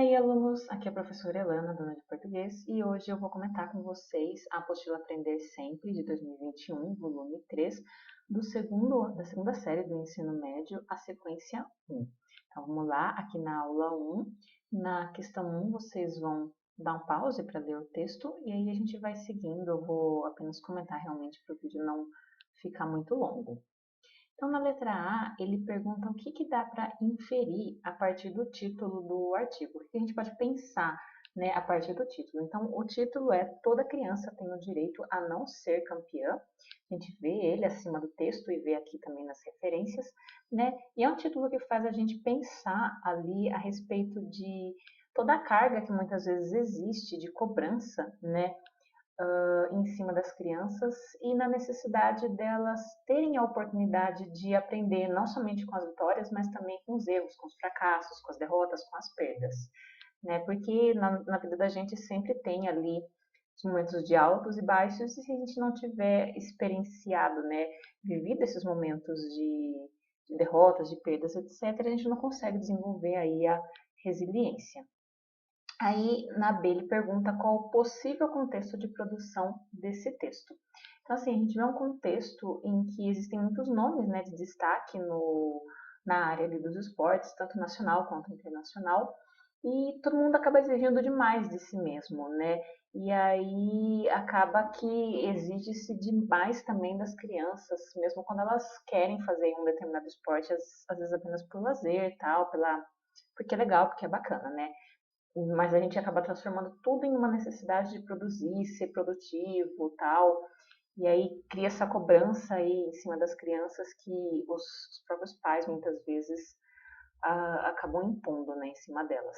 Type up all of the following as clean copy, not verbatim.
aí, alunos, aqui é a professora Elana, dona de português, e hoje eu vou comentar com vocês a apostila Aprender Sempre, de 2021, volume 3, da segunda série do ensino médio, a sequência 1. Então, vamos lá, aqui na aula 1, na questão 1, vocês vão dar um pause para ler o texto, e aí a gente vai seguindo, eu vou apenas comentar realmente para o vídeo não ficar muito longo. Então, na letra A, ele pergunta o que dá para inferir a partir do título do artigo. O que a gente pode pensar, né, a partir do título. Então, o título é Toda criança tem o direito a não ser campeã. A gente vê ele acima do texto e vê aqui também nas referências, né? E é um título que faz a gente pensar ali a respeito de toda a carga que muitas vezes existe de cobrança, né, em cima das crianças e na necessidade delas terem a oportunidade de aprender não somente com as vitórias, mas também com os erros, com os fracassos, com as derrotas, com as perdas, né? Porque na vida da gente sempre tem ali os momentos de altos e baixos, e se a gente não tiver experienciado, né, vivido esses momentos de derrotas, de perdas, etc., a gente não consegue desenvolver aí a resiliência. Aí, na B, ele pergunta qual o possível contexto de produção desse texto. Então, assim, a gente vê um contexto em que existem muitos nomes, né, de destaque na área ali dos esportes, tanto nacional quanto internacional, e todo mundo acaba exigindo demais de si mesmo, né? E aí acaba que exige-se demais também das crianças, mesmo quando elas querem fazer um determinado esporte, às vezes apenas por lazer, tal, porque é legal, porque é bacana, né? Mas a gente acaba transformando tudo em uma necessidade de produzir, ser produtivo, tal, e aí cria essa cobrança aí em cima das crianças que os próprios pais muitas vezes acabam impondo, né, em cima delas.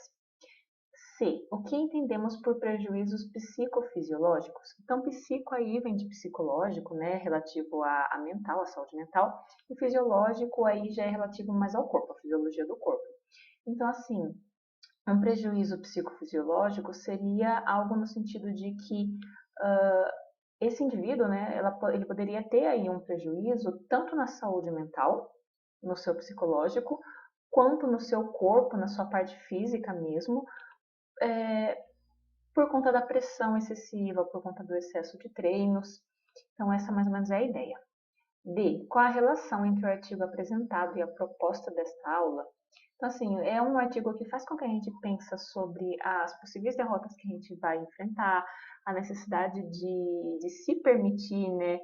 C. O que entendemos por prejuízos psicofisiológicos? Então, psico aí vem de psicológico, né, relativo à mental, à saúde mental, e fisiológico aí já é relativo mais ao corpo, à fisiologia do corpo. Então, assim, um prejuízo psicofisiológico seria algo no sentido de que esse indivíduo, né, ele poderia ter aí um prejuízo tanto na saúde mental, no seu psicológico, quanto no seu corpo, na sua parte física mesmo, por conta da pressão excessiva, por conta do excesso de treinos. Então, essa mais ou menos é a ideia. D. Qual a relação entre o artigo apresentado e a proposta desta aula? Então, assim, é um artigo que faz com que a gente pense sobre as possíveis derrotas que a gente vai enfrentar, a necessidade de se permitir, né,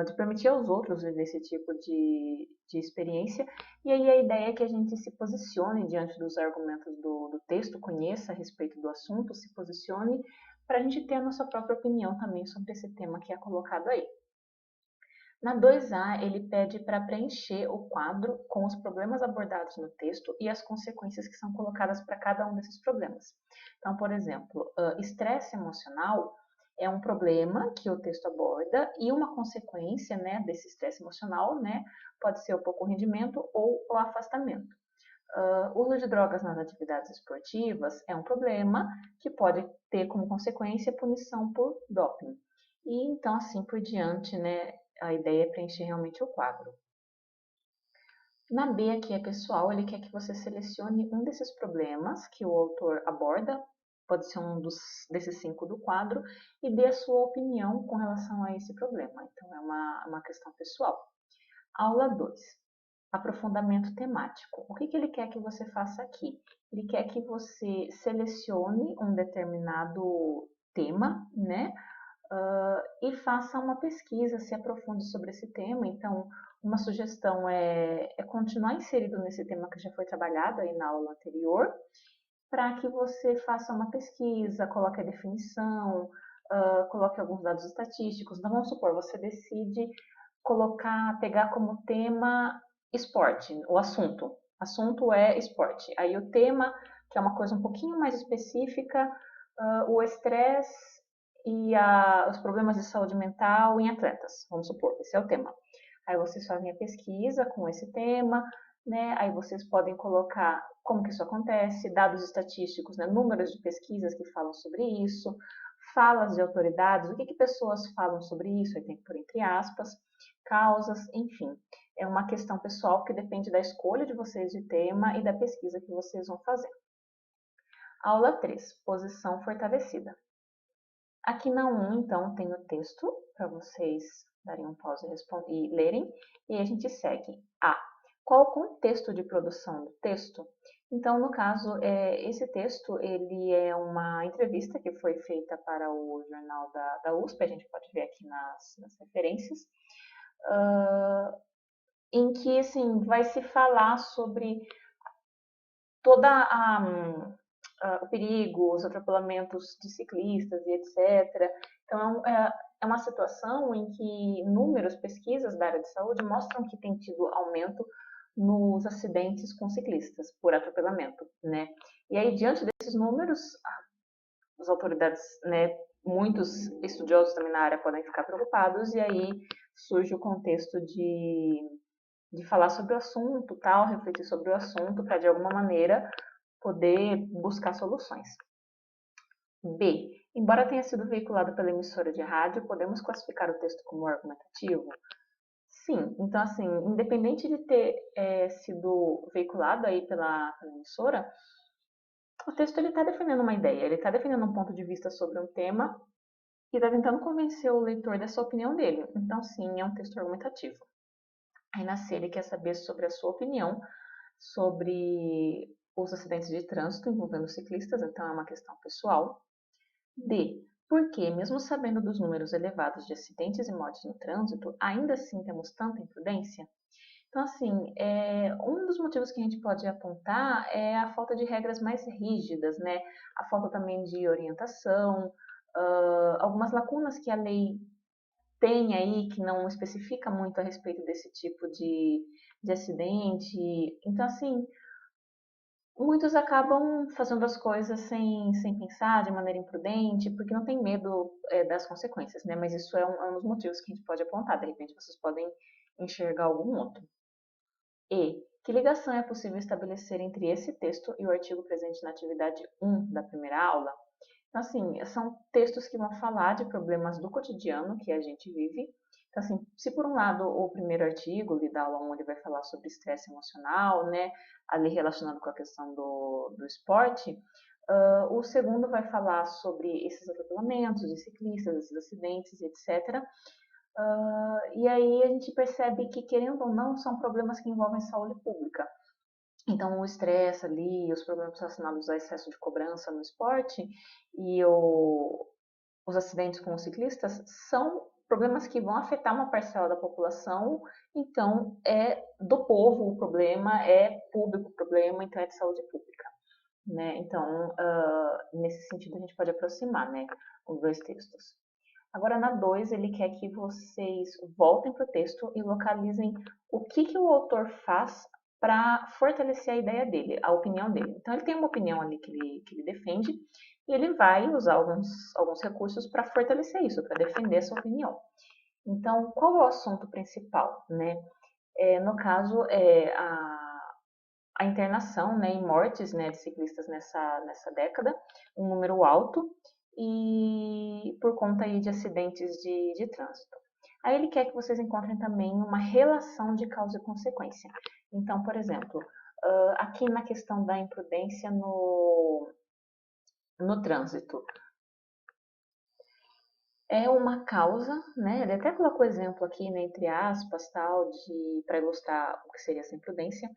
de permitir aos outros viver esse tipo de experiência. E aí a ideia é que a gente se posicione diante dos argumentos do texto, conheça a respeito do assunto, se posicione, para a gente ter a nossa própria opinião também sobre esse tema que é colocado aí. Na 2A, ele pede para preencher o quadro com os problemas abordados no texto e as consequências que são colocadas para cada um desses problemas. Então, por exemplo, estresse emocional é um problema que o texto aborda e uma consequência, né, desse estresse emocional, né, pode ser o pouco rendimento ou o afastamento. O uso de drogas nas atividades esportivas é um problema que pode ter como consequência punição por doping. E então, assim por diante, né, a ideia é preencher realmente o quadro. Na B aqui é pessoal, ele quer que você selecione um desses problemas que o autor aborda, pode ser desses 5 do quadro, e dê a sua opinião com relação a esse problema. Então, é uma questão pessoal. Aula 2. Aprofundamento temático. O que ele quer que você faça aqui? Ele quer que você selecione um determinado tema, né? E faça uma pesquisa, se aprofunde sobre esse tema. Então, uma sugestão é continuar inserido nesse tema que já foi trabalhado aí na aula anterior, para que você faça uma pesquisa, coloque a definição, coloque alguns dados estatísticos. Então, vamos supor, você decide pegar como tema esporte, o assunto. Assunto é esporte. Aí o tema, que é uma coisa um pouquinho mais específica, o estresse e os problemas de saúde mental em atletas, vamos supor, esse é o tema. Aí vocês fazem a pesquisa com esse tema, né? Aí vocês podem colocar como que isso acontece, dados estatísticos, né? Números de pesquisas que falam sobre isso, falas de autoridades, o que pessoas falam sobre isso, aí tem que pôr entre aspas, causas, enfim. É uma questão pessoal que depende da escolha de vocês de tema e da pesquisa que vocês vão fazer. Aula 3, posição fortalecida. Aqui na 1, então, tem o texto para vocês darem um pause e lerem, e a gente segue. A. Qual o contexto de produção do texto? Então, no caso, esse texto ele é uma entrevista que foi feita para o jornal da USP, a gente pode ver aqui nas referências, em que assim, vai se falar sobre toda o perigo, os atropelamentos de ciclistas e etc. Então, é uma situação em que números, pesquisas da área de saúde mostram que tem tido aumento nos acidentes com ciclistas por atropelamento, né? E aí, diante desses números, as autoridades, né, muitos estudiosos também na área podem ficar preocupados, e aí surge o contexto de falar sobre o assunto, tal, refletir sobre o assunto para, de alguma maneira, poder buscar soluções. B. Embora tenha sido veiculado pela emissora de rádio, podemos classificar o texto como argumentativo? Sim. Então, assim, independente de ter sido veiculado aí pela emissora, o texto está defendendo uma ideia, ele está defendendo um ponto de vista sobre um tema e está tentando convencer o leitor dessa opinião dele. Então, sim, é um texto argumentativo. Aí na C ele quer saber sobre a sua opinião sobre os acidentes de trânsito envolvendo ciclistas, então é uma questão pessoal. D. Por que, mesmo sabendo dos números elevados de acidentes e mortes no trânsito, ainda assim temos tanta imprudência? Então, assim, um dos motivos que a gente pode apontar é a falta de regras mais rígidas, né? A falta também de orientação, algumas lacunas que a lei tem aí que não especifica muito a respeito desse tipo de acidente. Então, assim, muitos acabam fazendo as coisas sem pensar, de maneira imprudente, porque não tem medo das consequências, né? Mas isso é um dos motivos que a gente pode apontar. De repente, vocês podem enxergar algum outro. E. Que ligação é possível estabelecer entre esse texto e o artigo presente na atividade 1 da primeira aula? Então, assim, são textos que vão falar de problemas do cotidiano que a gente vive. Então, assim, se por um lado o primeiro artigo, ali da aula 1, ele vai falar sobre estresse emocional, né, ali relacionado com a questão do esporte, o segundo vai falar sobre esses atropelamentos de ciclistas, esses acidentes, etc. E aí a gente percebe que, querendo ou não, são problemas que envolvem saúde pública. Então, o estresse ali, os problemas relacionados ao excesso de cobrança no esporte e os acidentes com os ciclistas são problemas que vão afetar uma parcela da população, então é do povo o problema, é público o problema, então é de saúde pública. Né? Então, nesse sentido, a gente pode aproximar, né, os dois textos. Agora, na 2, ele quer que vocês voltem para o texto e localizem o que o autor faz para fortalecer a ideia dele, a opinião dele. Então, ele tem uma opinião ali que ele defende e ele vai usar alguns recursos para fortalecer isso, para defender essa opinião. Então, qual é o assunto principal? Né? No caso, a internação, né, e mortes, né, de ciclistas nessa década, um número alto, e por conta aí de acidentes de trânsito. Aí ele quer que vocês encontrem também uma relação de causa e consequência. Então, por exemplo, aqui na questão da imprudência no trânsito, é uma causa, né? Ele até colocou exemplo aqui, né, entre aspas, tal, para ilustrar o que seria essa imprudência.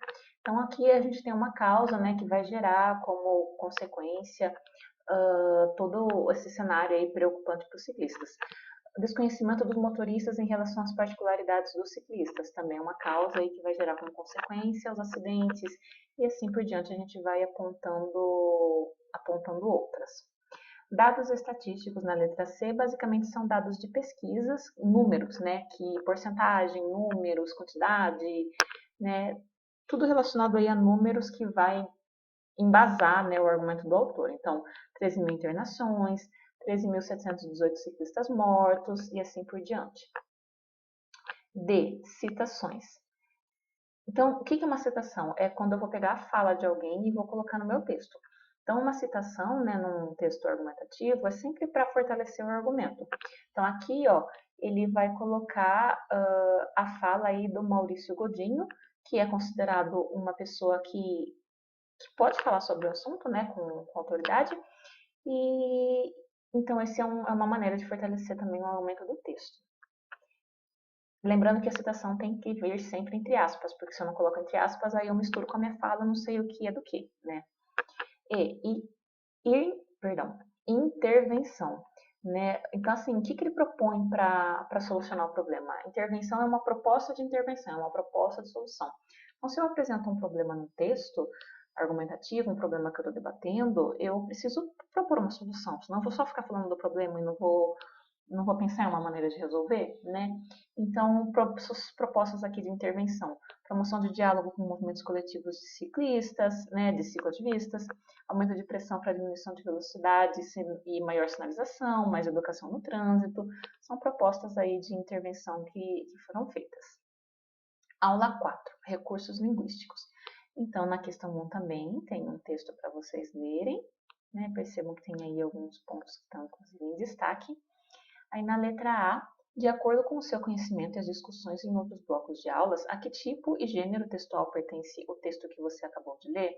Então aqui a gente tem uma causa, né, que vai gerar como consequência todo esse cenário aí preocupante para os ciclistas. O desconhecimento dos motoristas em relação às particularidades dos ciclistas também é uma causa aí que vai gerar como consequência os acidentes e assim por diante a gente vai apontando outras. Dados estatísticos na letra C basicamente são dados de pesquisas, números, né, que porcentagem, números, quantidade, né, tudo relacionado aí a números que vai embasar, né, o argumento do autor. Então, 13.000 internações, 13.718 ciclistas mortos e assim por diante. D. Citações. Então, o que é uma citação? É quando eu vou pegar a fala de alguém e vou colocar no meu texto. Então, uma citação, né, num texto argumentativo, é sempre para fortalecer o argumento. Então, aqui, ó, ele vai colocar a fala aí do Maurício Godinho, que é considerado uma pessoa que que pode falar sobre o assunto, né, com autoridade, e então essa é uma maneira de fortalecer também o argumento do texto. Lembrando que a citação tem que vir sempre entre aspas, porque se eu não coloco entre aspas, aí eu misturo com a minha fala, não sei o que é do que, né? Perdão, intervenção, né? Então, assim, o que ele propõe para solucionar o problema? A intervenção é uma proposta de intervenção, é uma proposta de solução. Então, se eu apresento um problema no texto argumentativo, um problema que eu estou debatendo, eu preciso propor uma solução, senão eu vou só ficar falando do problema e não vou pensar em uma maneira de resolver, né? Então, propostas aqui de intervenção: promoção de diálogo com movimentos coletivos de ciclistas, né, de cicloativistas, aumento de pressão para diminuição de velocidade e maior sinalização, mais educação no trânsito, são propostas aí de intervenção que foram feitas. Aula 4, recursos linguísticos. Então, na questão 1 também tem um texto para vocês lerem, né? Percebam que tem aí alguns pontos que estão, inclusive, em destaque. Aí na letra A, de acordo com o seu conhecimento e as discussões em outros blocos de aulas, a que tipo e gênero textual pertence o texto que você acabou de ler?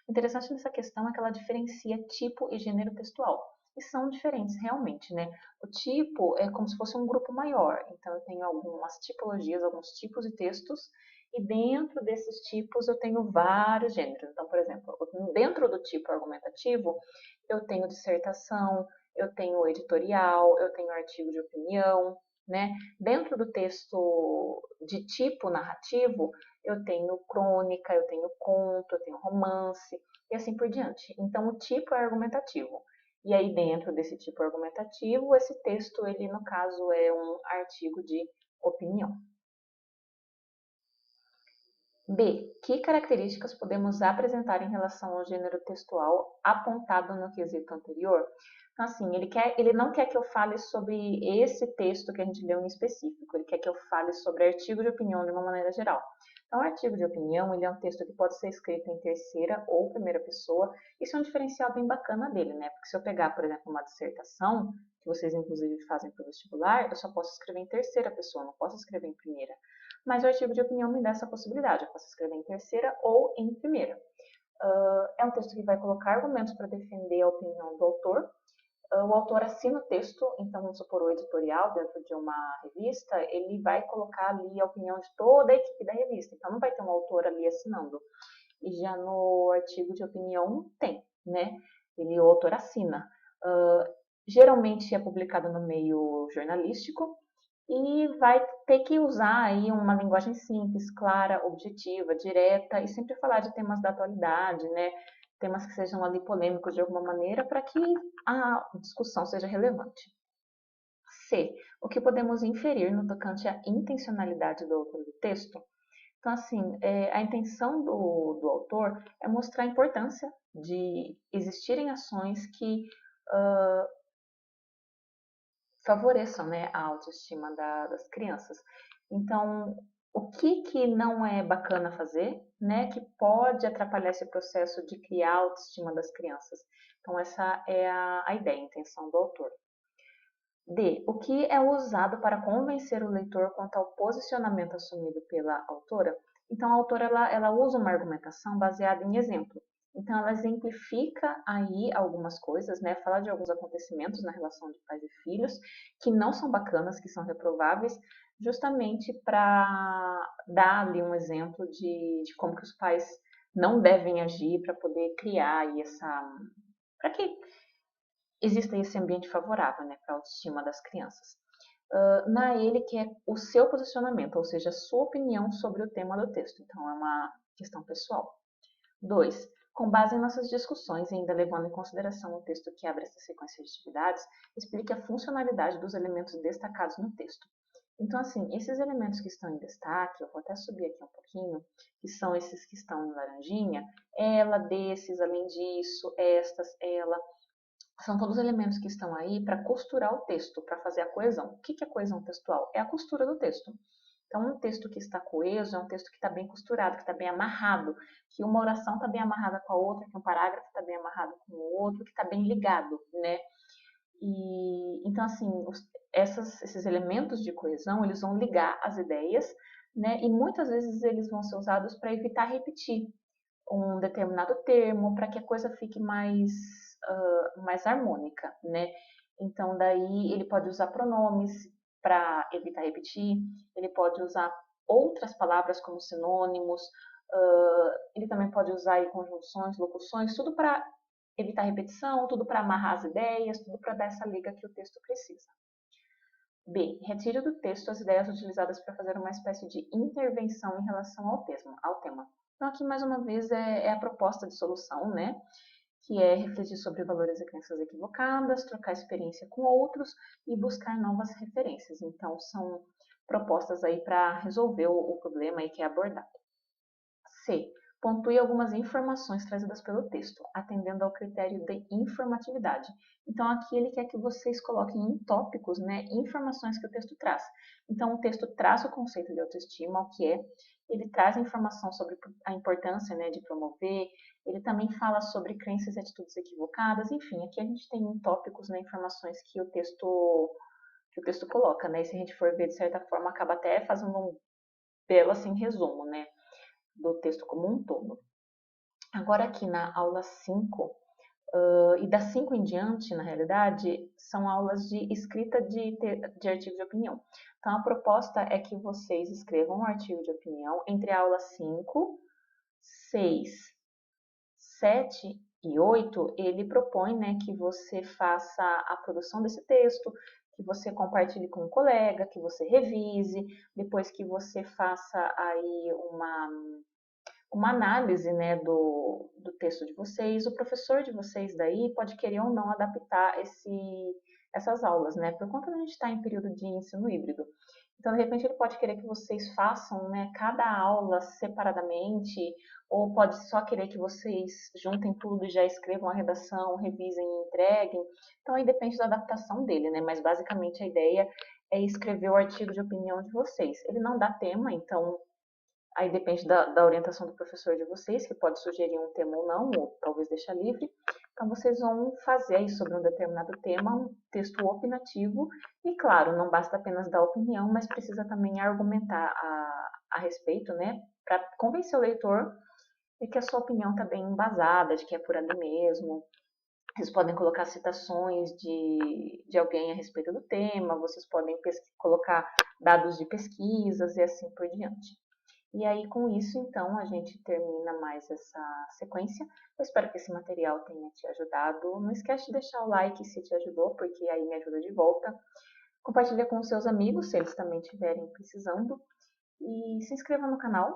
O interessante nessa questão é que ela diferencia tipo e gênero textual. E são diferentes realmente, né? O tipo é como se fosse um grupo maior. Então eu tenho algumas tipologias, alguns tipos de textos, e dentro desses tipos eu tenho vários gêneros. Então, por exemplo, dentro do tipo argumentativo, eu tenho dissertação, eu tenho editorial, eu tenho artigo de opinião, né? Dentro do texto de tipo narrativo, eu tenho crônica, eu tenho conto, eu tenho romance e assim por diante. Então, o tipo é argumentativo. E aí, dentro desse tipo argumentativo, esse texto, ele, no caso, é um artigo de opinião. B. Que características podemos apresentar em relação ao gênero textual apontado no quesito anterior? Então, assim, ele não quer que eu fale sobre esse texto que a gente leu em específico, ele quer que eu fale sobre artigo de opinião de uma maneira geral. Então, o artigo de opinião, ele é um texto que pode ser escrito em terceira ou primeira pessoa. Isso é um diferencial bem bacana dele, né? Porque se eu pegar, por exemplo, uma dissertação, que vocês inclusive fazem para o vestibular, eu só posso escrever em terceira pessoa, não posso escrever em primeira. Mas o artigo de opinião me dá essa possibilidade, eu posso escrever em terceira ou em primeira. É um texto que vai colocar argumentos para defender a opinião do autor. O autor assina o texto, então vamos supor o editorial dentro de uma revista, ele vai colocar ali a opinião de toda a equipe da revista, então não vai ter um autor ali assinando. E já no artigo de opinião tem, né? O autor assina. Geralmente é publicado no meio jornalístico, e vai ter que usar aí uma linguagem simples, clara, objetiva, direta e sempre falar de temas da atualidade, né? Temas que sejam ali polêmicos de alguma maneira para que a discussão seja relevante. C. O que podemos inferir no tocante à intencionalidade do autor do texto? Então, assim, a intenção do autor é mostrar a importância de existirem ações que favoreçam, né, a autoestima das crianças. Então, o que não é bacana fazer, né, que pode atrapalhar esse processo de criar a autoestima das crianças. Então, essa é a ideia, a intenção do autor. D. O que é usado para convencer o leitor quanto ao posicionamento assumido pela autora? Então, a autora ela usa uma argumentação baseada em exemplo. Então, ela exemplifica aí algumas coisas, né? Fala de alguns acontecimentos na relação de pais e filhos que não são bacanas, que são reprováveis, justamente para dar ali um exemplo de como que os pais não devem agir para poder criar aí para que exista esse ambiente favorável, né, para a autoestima das crianças. Na ele que é o seu posicionamento, ou seja, a sua opinião sobre o tema do texto. Então, é uma questão pessoal. 2. Com base em nossas discussões e ainda levando em consideração o texto que abre essa sequência de atividades, explique a funcionalidade dos elementos destacados no texto. Então, assim, esses elementos que estão em destaque, eu vou até subir aqui um pouquinho, que são esses que estão em laranjinha, ela, desses, além disso, estas, ela, são todos elementos que estão aí para costurar o texto, para fazer a coesão. O que é coesão textual? É a costura do texto. Então, um texto que está coeso é um texto que está bem costurado, que está bem amarrado, que uma oração está bem amarrada com a outra, que um parágrafo está bem amarrado com o outro, que está bem ligado, né? E então, assim, esses elementos de coesão, eles vão ligar as ideias, né? E muitas vezes eles vão ser usados para evitar repetir um determinado termo para que a coisa fique mais harmônica, né? Então, daí ele pode usar pronomes para evitar repetir, ele pode usar outras palavras como sinônimos, ele também pode usar aí conjunções, locuções, tudo para evitar repetição, tudo para amarrar as ideias, tudo para dar essa liga que o texto precisa. B. Retire do texto as ideias utilizadas para fazer uma espécie de intervenção em relação ao tema. Então, aqui, mais uma vez, é a proposta de solução, né? Que é refletir sobre valores e crenças equivocadas, trocar experiência com outros e buscar novas referências. Então, são propostas aí para resolver o problema aí que é abordado. C. Pontue algumas informações trazidas pelo texto, atendendo ao critério de informatividade. Então, aqui ele quer que vocês coloquem em tópicos, né, informações que o texto traz. Então, o texto traz o conceito de autoestima, o que é, ele traz informação sobre a importância, né, de promover, ele também fala sobre crenças e atitudes equivocadas, enfim, aqui a gente tem em tópicos, né, informações que o texto coloca, né, e se a gente for ver de certa forma, acaba até fazendo um belo, assim, resumo, né, do texto como um todo. Agora aqui na aula 5, e das 5 em diante, na realidade, são aulas de escrita de artigo de opinião. Então, a proposta é que vocês escrevam um artigo de opinião entre a aula 5, 6, 7 e 8. Ele propõe, né, que você faça a produção desse texto, que você compartilhe com um colega, que você revise, depois que você faça aí uma análise, né, do texto de vocês. O professor de vocês daí pode querer ou não adaptar essas aulas, né, por conta de a gente estar em período de ensino híbrido. Então, de repente, ele pode querer que vocês façam, né, cada aula separadamente, ou pode só querer que vocês juntem tudo e já escrevam a redação, revisem e entreguem. Então, aí depende da adaptação dele, né, mas basicamente a ideia é escrever o artigo de opinião de vocês. Ele não dá tema, então aí depende da orientação do professor de vocês, que pode sugerir um tema ou não, ou talvez deixar livre. Então, vocês vão fazer aí sobre um determinado tema um texto opinativo. E, claro, não basta apenas dar opinião, mas precisa também argumentar a respeito, né? Para convencer o leitor de que a sua opinião está bem embasada, de que é por ali mesmo. Vocês podem colocar citações de alguém a respeito do tema, vocês podem colocar dados de pesquisas e assim por diante. E aí, com isso, então, a gente termina mais essa sequência. Eu espero que esse material tenha te ajudado. Não esquece de deixar o like se te ajudou, porque aí me ajuda de volta. Compartilha com os seus amigos, se eles também estiverem precisando. E se inscreva no canal,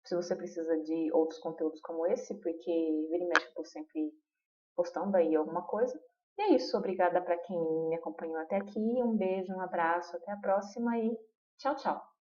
se você precisa de outros conteúdos como esse, porque vira e mexe eu estou sempre postando aí alguma coisa. E é isso, obrigada para quem me acompanhou até aqui. Um beijo, um abraço, até a próxima e tchau, tchau!